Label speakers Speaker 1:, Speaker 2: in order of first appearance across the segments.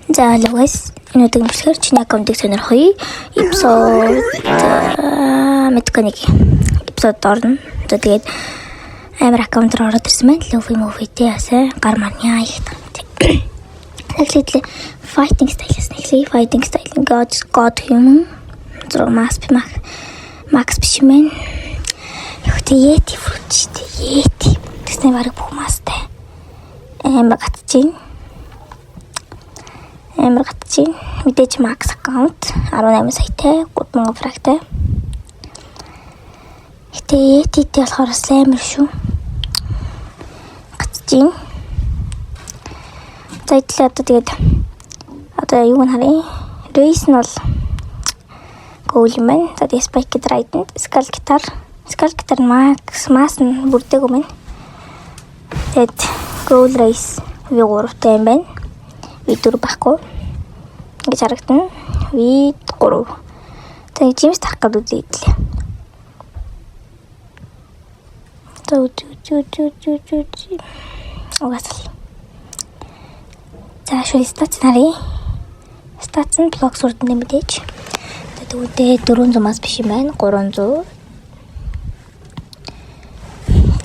Speaker 1: За hello guys. Энэ өдөр имжлэхээр чиний аккаунтыг сонирхъя. Episode мэдгүй episode орно. За тэгээд амар аккаунт руу ороод ирсэн байна. Luffy movie-тэй ясаа гар марняа их тань. Actually fighting style-ээс нэхлээ. Fighting style God human. Зураг Max биш юм байна. Ихтэй Yeti fruit шүү дээ. Yeti. Тэсний бараг бүх мастай. Амар гатчихин. Мэдээж Max аккаунт 18 саятай 3000 фрагтай. Yeti-тэй болохоор амар шүү. Гатчихин. За итлээ одоо юу нь харъя. Race нь бол goal юм байна. За тэгээд spike ride-д skull guitar Max нь бүрдээгүй байна. Тэгээд goal race V3-тай юм байна. V4 байхгүй. Ингэж харагдана. V3. Тэгээд James тарах гэдэг үзье. Угасал. За шууд стац нарыг. Стац нь блок сурдан нэмдэж. Тэгээд 400-аас биш юм байна. 300.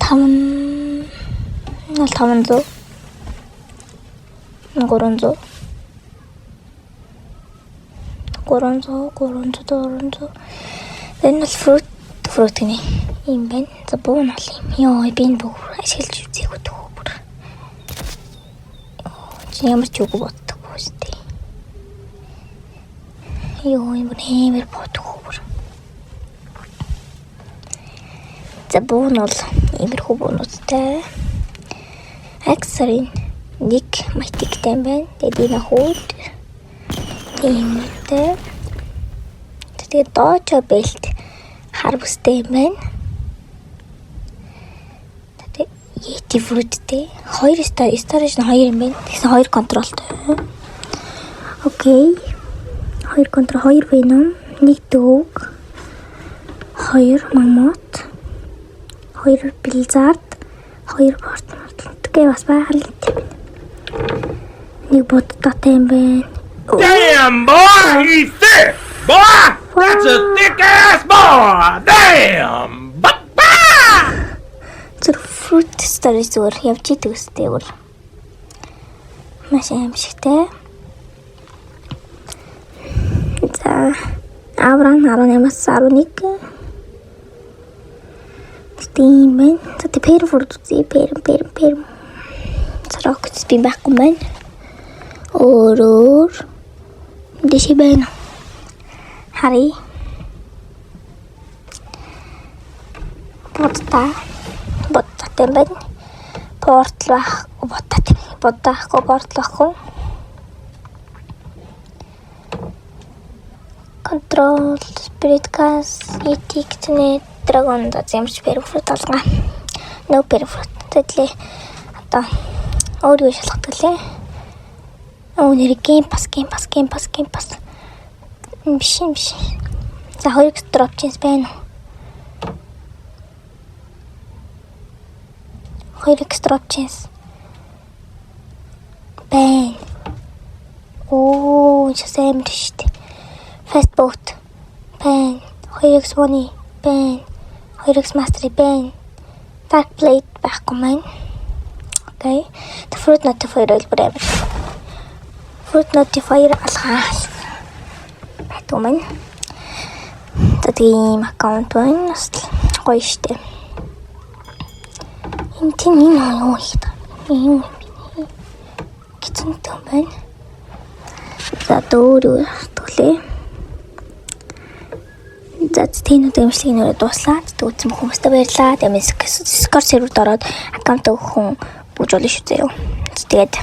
Speaker 1: 500. 300. Энэ бол fruit гэнэ. Ийм байна. За буу нь бол юм. Йоо, би энэ бүр ашиглаж үзээгүй дөө бүр. Чи ямар ч үг боддоггүй шүү дээ. Йоо, энэ бүр хэмээр боддоггүй бүр. За буу нь бол иймэрхүү буунуудтай. Аксарын нэг матиктэй байна. Тэгээд энэ хүүд иймтэй. Тэгээд дожо бэлт хар бүстэй юм байна. Тэгээд Yeti fruitтэй 2 storage нь 2 юм байна. Тэгсэн 2 контролтой. Окей. 2 контрол 2 venom, 1 дөөг, 2 mammoth, 2 blizzard, 2 portmore. Тэгээ бас байгаль. Нэг бодтойтой юм байна.
Speaker 2: Damn, boy, he's thick, boy! That's a thick ass boy! Damn!
Speaker 1: Зүр fruit storage зүгээр явж идэг үстэй бол. Маш аимшигтай. За, Авран 18-аас 11. Тийм байна. За, тэр fruit үзье. Пер. Rocket spin байхгүй байна. Өөрөөр дэши байна. Хари. Боттай байна. Портл байхгүй портл. Control, spirit gas, Yeti гэнэ dragon за зэмч перфрут алгаа. No перфрут. Тэтлээ одоо өөрийгөө шалгадаг лээ. Нэр game pass. Биш. За 2 drop chance байна. 2 drop chance. Бэн. Оо, часэм дэштэй. Fast boat. Бэн. 2x money. Бэн. 2x mastery бэн. Dark blade байхгүй маань. Okay. The fruit notifier will be fruit notifier алгаа. Байтуумэн. Тэгээд аккаунт байна. Гоё штэ. Энэ юу хийх юм. Китэнтэй байна. За дөөрөө төлөө. За тийм үү имжлэгийн нэрээ дуслаа. Үзсэн хүмүүстээ баярлалаа. Тэгээд Discord серверт ороод аккаунт өгөх хүн бүгд болно шүү дээ. Тэгээд